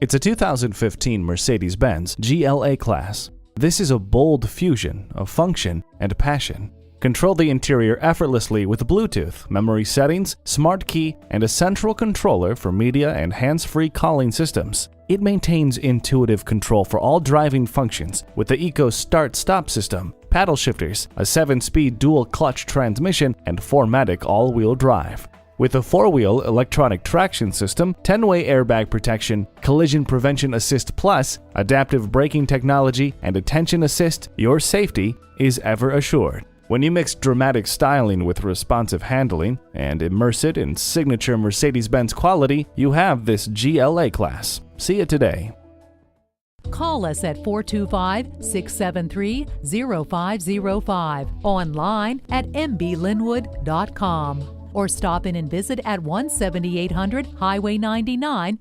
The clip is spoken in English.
It's a 2015 Mercedes-Benz GLA-Class. This is a bold fusion of function and passion. Control the interior effortlessly with Bluetooth, memory settings, smart key, and a central controller for media and hands-free calling systems. It maintains intuitive control for all driving functions with the Eco Start-Stop system, paddle shifters, a 7-speed dual-clutch transmission, and 4MATIC all-wheel drive. With a 4-wheel electronic traction system, 10-way airbag protection, collision prevention assist plus, adaptive braking technology, and attention assist, your safety is ever assured. When you mix dramatic styling with responsive handling and immerse it in signature Mercedes-Benz quality, you have this GLA class. See it today. Call us at 425-673-0505, online at MB Lynnwood.com, or stop in and visit at 17800 Highway 99